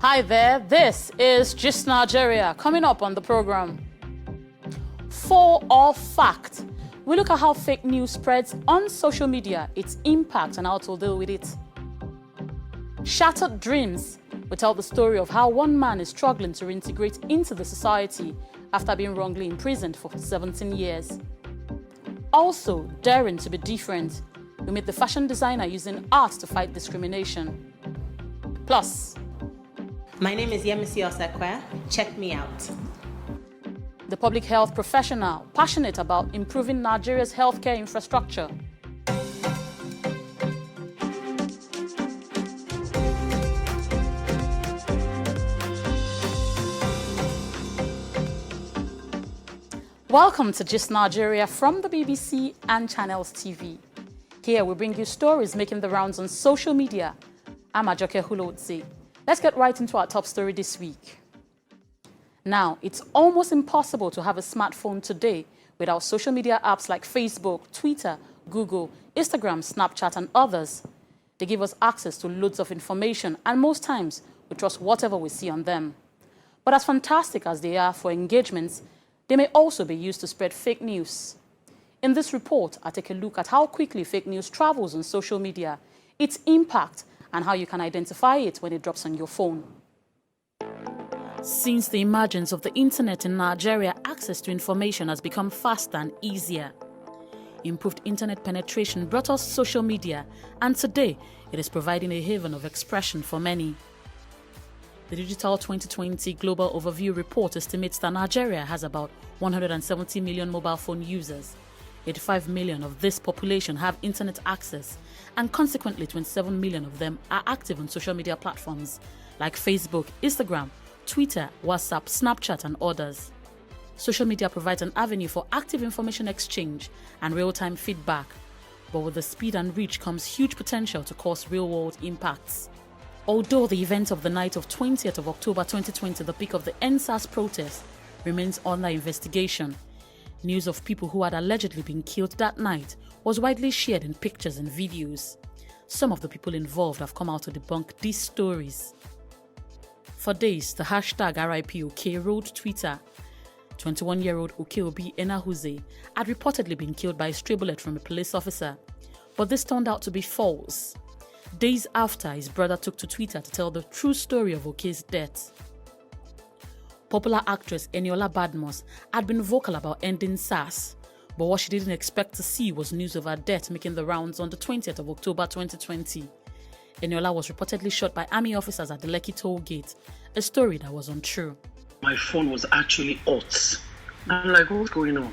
Hi there, this is Gist Nigeria. Coming up on the program, For or Fact, we look at how fake news spreads on social media, its impact and how to deal with it. Shattered Dreams, we tell the story of how one man is struggling to reintegrate into the society after being wrongly imprisoned for 17 years. Also, daring to be different, we meet the fashion designer using art to fight discrimination. Plus, my name is Yemisi Osekwe. Check me out. The public health professional passionate about improving Nigeria's healthcare infrastructure. Welcome to Gist Nigeria from the BBC and Channels TV. Here we bring you stories making the rounds on social media. I'm Ajoke Hulotze. Let's get right into our top story this week. Now, it's almost impossible to have a smartphone today without social media apps like Facebook, Twitter, Google, Instagram, Snapchat, and others. They give us access to loads of information, and most times we trust whatever we see on them. But as fantastic as they are for engagements, they may also be used to spread fake news. In this report, I take a look at how quickly fake news travels on social media, its impact, and how you can identify it when it drops on your phone. Since the emergence of the internet in Nigeria, access to information has become faster and easier. Improved internet penetration brought us social media, and today it is providing a haven of expression for many. The Digital 2020 Global Overview report estimates that Nigeria has about 170 million mobile phone users. 85 million of this population have internet access, and consequently 27 million of them are active on social media platforms like Facebook, Instagram, Twitter, WhatsApp, Snapchat, and others. Social media provides an avenue for active information exchange and real-time feedback, but with the speed and reach comes huge potential to cause real-world impacts. Although the event of the night of 20th of October 2020, the peak of the EndSARS protest, remains under investigation, news of people who had allegedly been killed that night was widely shared in pictures and videos. Some of the people involved have come out to debunk these stories. For days, the hashtag RIPOK ruled Twitter. 21-year-old Okeobi Enahuze had reportedly been killed by a stray bullet from a police officer, but this turned out to be false. Days after, his brother took to Twitter to tell the true story of Oke's death. Popular actress Eniola Badmus had been vocal about ending SARS, but what she didn't expect to see was news of her death making the rounds on the 20th of October 2020. Eniola was reportedly shot by army officers at the Lekki toll gate, a story that was untrue. My phone was actually hot. I'm like, what's going on?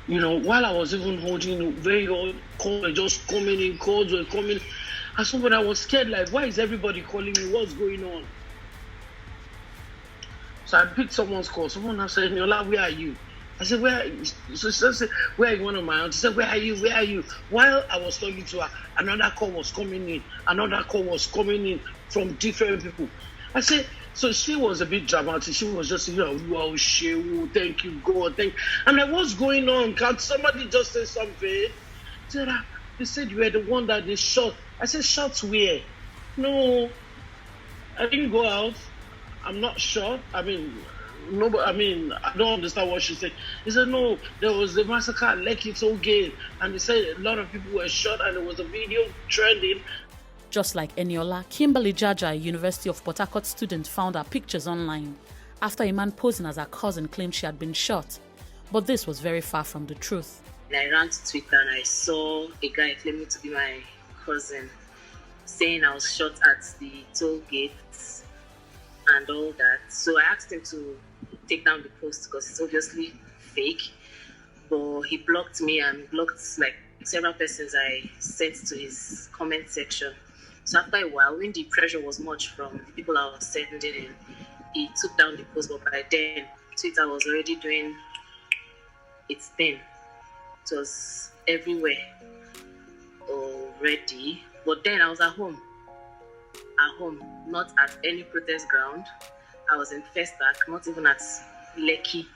You know, while I was even holding very old calls, just coming in, calls were coming. And so when I was scared, like, why is everybody calling me? What's going on? So I picked someone's call. Someone else said, Niola, where are you? I said, where are you? So she said, where are you? One of my aunts. She said, where are you? Where are you? While I was talking to her, another call was coming in. Another call was coming in from different people. I said, so she was a bit dramatic. She was just, wow, thank you, God. I'm like, what's going on? Can't somebody just say something? They said you were the one that they shot. I said, shot where? No, I didn't go out. I'm not sure. I don't understand what she said. He said, no, there was a massacre at Lekki toll gate, and they said a lot of people were shot, and there was a video trending. Just like Eniola, Kimberly Jaja, a University of Port Harcourt student, found her pictures online after a man posing as her cousin claimed she had been shot. But this was very far from the truth. I ran to Twitter and I saw a guy claiming to be my cousin, saying I was shot at the toll gates and all that. So I asked him to take down the post because it's obviously fake. But he blocked me and blocked like several persons I sent to his comment section. So after a while, when the pressure was much from the people I was sending in, he took down the post. But by then, Twitter was already doing its thing. It was everywhere already. But then I was at home, not at any protest ground. I was in Festac, not even at Lekki.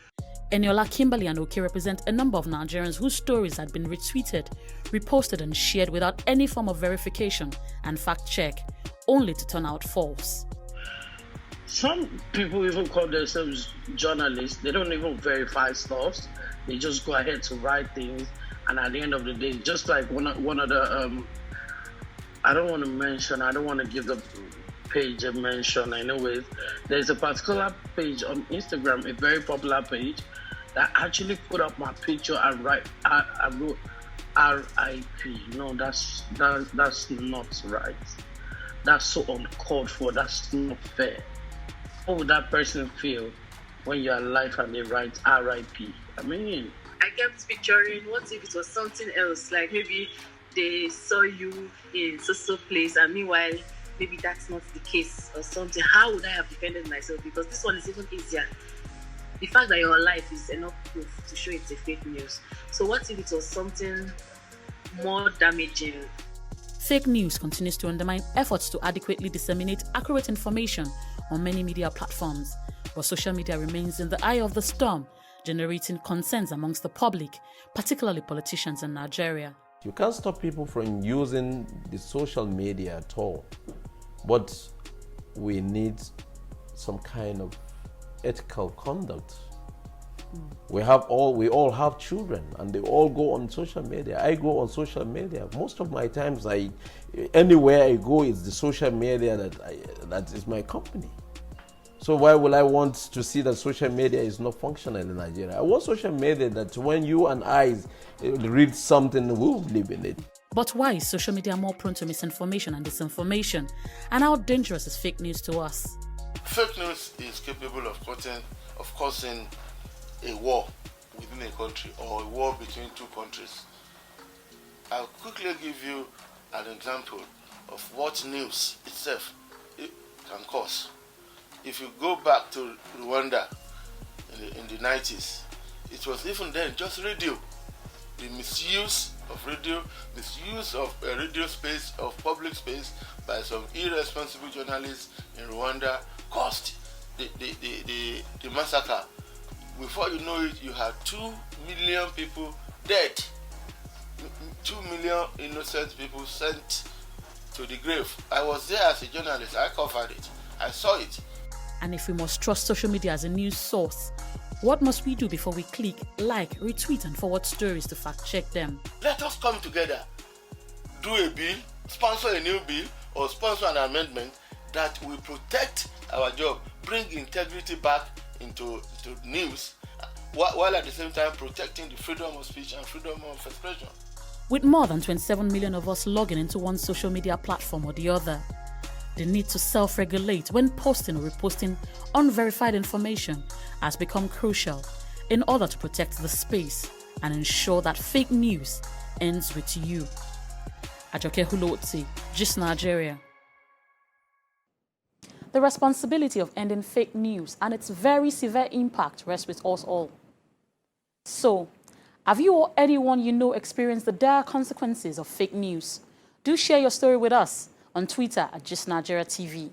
Eniola, Kimberly, and Oke represent a number of Nigerians whose stories had been retweeted, reposted, and shared without any form of verification and fact check, only to turn out false. Some people even call themselves journalists. They don't even verify stuff. They just go ahead to write things, and at the end of the day, just like one of the I don't want to mention. I don't want to give the page a mention. Anyways, there's a particular page on Instagram, a very popular page, that actually put up my picture and I wrote R.I.P. No, that's not right. That's so uncalled for. That's not fair. How would that person feel when you're alive and they write R.I.P.? I mean, I kept picturing, what if it was something else? Like maybe they saw you in so place, and meanwhile, maybe that's not the case or something. How would I have defended myself? Because this one is even easier. The fact that you're alive is enough proof to show it's a fake news. So what if it was something more damaging? Fake news continues to undermine efforts to adequately disseminate accurate information on many media platforms, but social media remains in the eye of the storm, generating concerns amongst the public, particularly politicians in Nigeria. You can't stop people from using the social media at all, but we need some kind of ethical conduct. We all have children, and they all go on social media. I go on social media. Most of my times, anywhere I go, it's the social media that is my company. So why will I want to see that social media is not functional in Nigeria? I want social media that when you and I read something, we'll believe in it. But why is social media more prone to misinformation and disinformation? And how dangerous is fake news to us? Fake news is capable of causing a war within a country or a war between two countries. I'll quickly give you an example of what news itself can cause. If you go back to Rwanda in the 90s, it was even then just radio. The misuse of radio, misuse of radio space, of public space by some irresponsible journalists in Rwanda caused the massacre. Before you know it, you had 2 million people dead. 2 million innocent people sent to the grave. I was there as a journalist. I covered it. I saw it. And if we must trust social media as a news source, what must we do before we click, like, retweet and forward stories to fact check them? Let us come together, do a bill, sponsor a new bill or sponsor an amendment that will protect our job, bring integrity back into news, while at the same time protecting the freedom of speech and freedom of expression. With more than 27 million of us logging into one social media platform or the other, the need to self-regulate when posting or reposting unverified information has become crucial in order to protect the space and ensure that fake news ends with you. Ajoke Hulotsi, Gist Nigeria. The responsibility of ending fake news and its very severe impact rests with us all. So, have you or anyone you know experienced the dire consequences of fake news? Do share your story with us on Twitter at Gist Nigeria TV.